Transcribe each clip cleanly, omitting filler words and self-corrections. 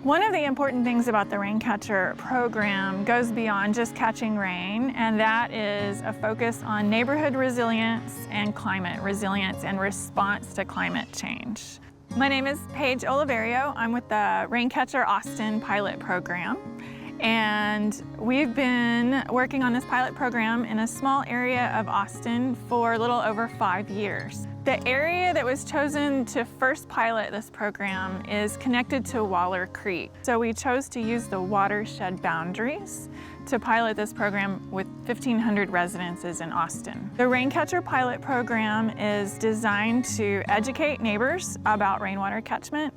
One of the important things about the Raincatcher program goes beyond just catching rain, and that is a focus on neighborhood resilience and climate resilience and response to climate change. My name is Paige Oliverio. I'm with the Raincatcher Austin pilot program. And we've been working on this pilot program in a small area of Austin for a little over 5 years. The area that was chosen to first pilot this program is connected to Waller Creek. So we chose to use the watershed boundaries to pilot this program with 1,500 residences in Austin. The Raincatcher pilot program is designed to educate neighbors about rainwater catchment,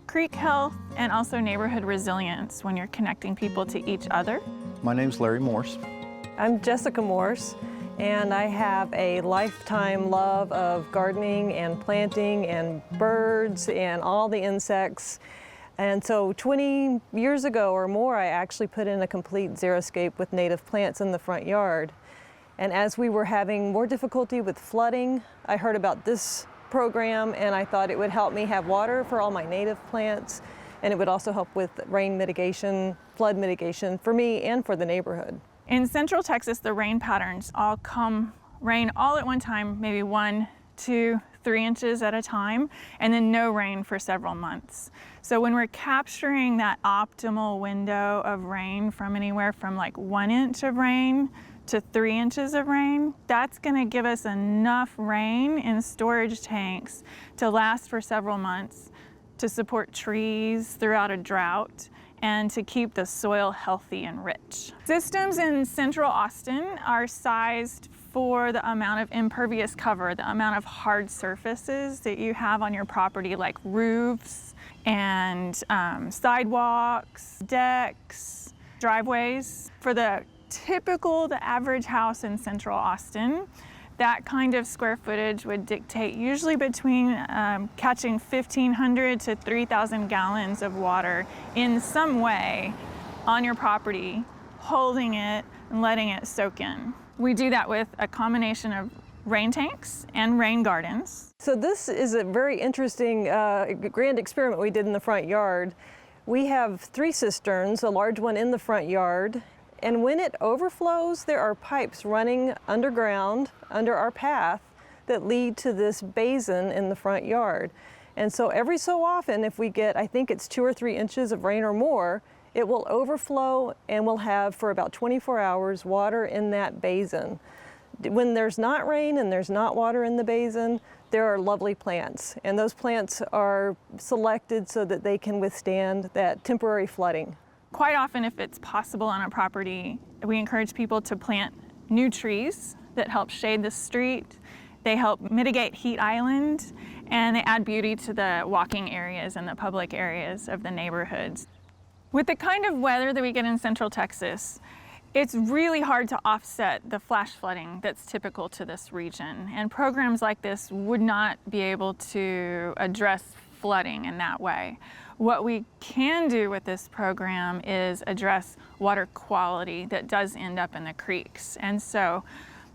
creek health, and also neighborhood resilience when you're connecting people to each other. My name's Larry Morse. I'm Jessica Morse, and I have a lifetime love of gardening and planting and birds and all the insects. And so 20 years ago or more, I actually put in a complete xeriscape with native plants in the front yard. And as we were having more difficulty with flooding, I heard about this program, and I thought it would help me have water for all my native plants, and it would also help with rain mitigation, flood mitigation for me and for the neighborhood. In Central Texas, the rain patterns rain all at one time, maybe 1, 2, 3 inches at a time, and then no rain for several months. So when we're capturing that optimal window of rain from anywhere from like 1 inch of rain to 3 inches of rain, that's going to give us enough rain in storage tanks to last for several months, to support trees throughout a drought, and to keep the soil healthy and rich. Systems in Central Austin are sized for the amount of impervious cover, the amount of hard surfaces that you have on your property, like roofs and sidewalks, decks, driveways. For the average house in Central Austin, that kind of square footage would dictate usually between catching 1,500 to 3,000 gallons of water in some way on your property, holding it and letting it soak in. We do that with a combination of rain tanks and rain gardens. So this is a very interesting grand experiment we did in the front yard. We have 3 cisterns, a large one in the front yard. And when it overflows, there are pipes running underground under our path that lead to this basin in the front yard. And so every so often, if we get, I think it's 2 or 3 inches of rain or more, it will overflow and we'll have for about 24 hours water in that basin. When there's not rain and there's not water in the basin, there are lovely plants. And those plants are selected so that they can withstand that temporary flooding. Quite often, if it's possible on a property, we encourage people to plant new trees that help shade the street. They help mitigate heat island, and they add beauty to the walking areas and the public areas of the neighborhoods. With the kind of weather that we get in Central Texas, it's really hard to offset the flash flooding that's typical to this region. And programs like this would not be able to address flooding in that way. What we can do with this program is address water quality that does end up in the creeks. And so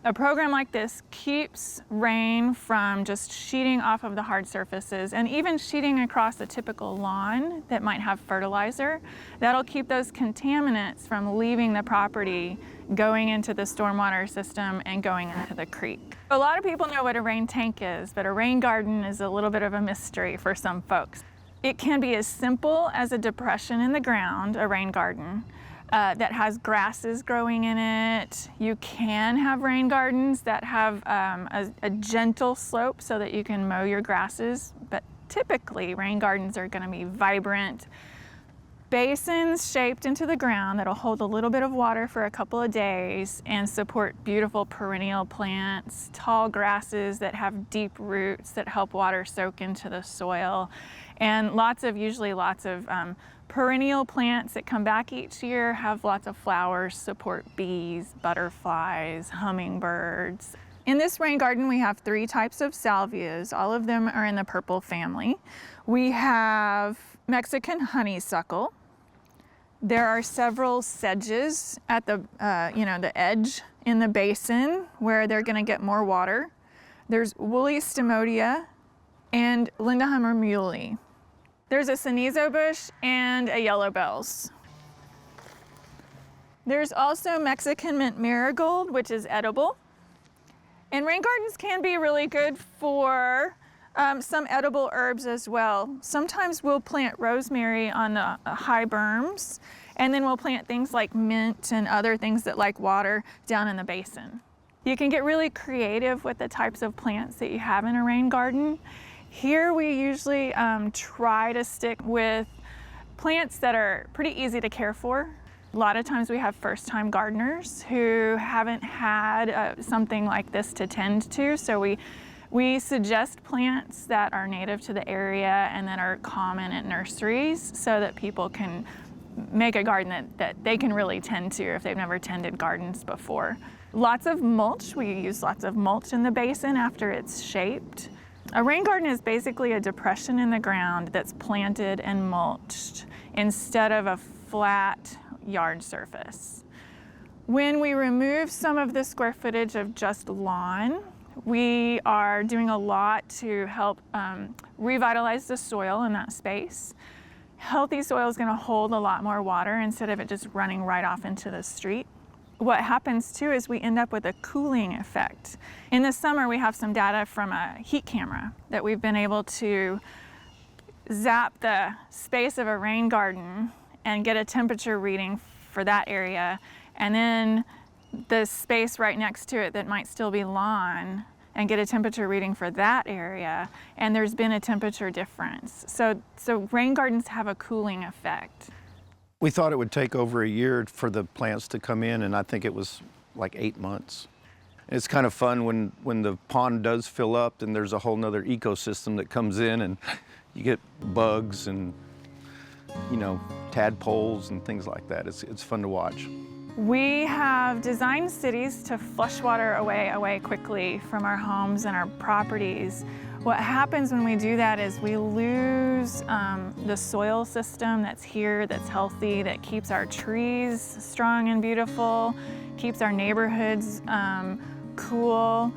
a program like this keeps rain from just sheeting off of the hard surfaces and even sheeting across a typical lawn that might have fertilizer. That'll keep those contaminants from leaving the property, going into the stormwater system and going into the creek. A lot of people know what a rain tank is, but a rain garden is a little bit of a mystery for some folks. It can be as simple as a depression in the ground, a rain garden, that has grasses growing in it. You can have rain gardens that have a gentle slope so that you can mow your grasses, but typically rain gardens are going to be vibrant basins shaped into the ground that'll hold a little bit of water for a couple of days and support beautiful perennial plants, tall grasses that have deep roots that help water soak into the soil, and usually lots of perennial plants that come back each year, have lots of flowers, support bees, butterflies, hummingbirds. In this rain garden, we have 3 types of salvias. All of them are in the purple family. We have Mexican honeysuckle. There are several sedges at the edge in the basin where they're going to get more water. There's woolly stomodia and Lindeheimer muley. There's a cenizo bush and a yellow bells. There's also Mexican mint marigold, which is edible. And rain gardens can be really good for some edible herbs as well. Sometimes we'll plant rosemary on the high berms, and then we'll plant things like mint and other things that like water down in the basin. You can get really creative with the types of plants that you have in a rain garden. Here we usually try to stick with plants that are pretty easy to care for. A lot of times we have first-time gardeners who haven't had something like this to tend to, so we suggest plants that are native to the area and that are common at nurseries so that people can make a garden that they can really tend to if they've never tended gardens before. Lots of mulch. We use lots of mulch in the basin after it's shaped. A rain garden is basically a depression in the ground that's planted and mulched instead of a flat yard surface. When we remove some of the square footage of just lawn, we are doing a lot to help revitalize the soil in that space. Healthy soil is going to hold a lot more water instead of it just running right off into the street. What happens too is we end up with a cooling effect. In the summer, we have some data from a heat camera that we've been able to zap the space of a rain garden and get a temperature reading for that area, and then the space right next to it that might still be lawn and get a temperature reading for that area, and there's been a temperature difference. So rain gardens have a cooling effect. We thought it would take over a year for the plants to come in, and I think it was like 8 months. It's kind of fun when the pond does fill up, then there's a whole nother ecosystem that comes in, and you get bugs and, you know, tadpoles and things like that. It's fun to watch. We have designed cities to flush water away quickly from our homes and our properties. What happens when we do that is we lose the soil system that's here, that's healthy, that keeps our trees strong and beautiful, keeps our neighborhoods cool,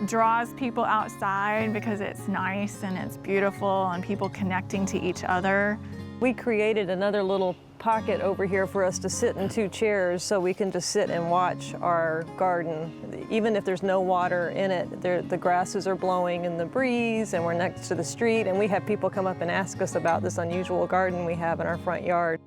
draws people outside because it's nice and it's beautiful and people connecting to each other. We created another little pocket over here for us to sit in 2 chairs so we can just sit and watch our garden. Even if there's no water in it, the grasses are blowing in the breeze and we're next to the street, and we have people come up and ask us about this unusual garden we have in our front yard.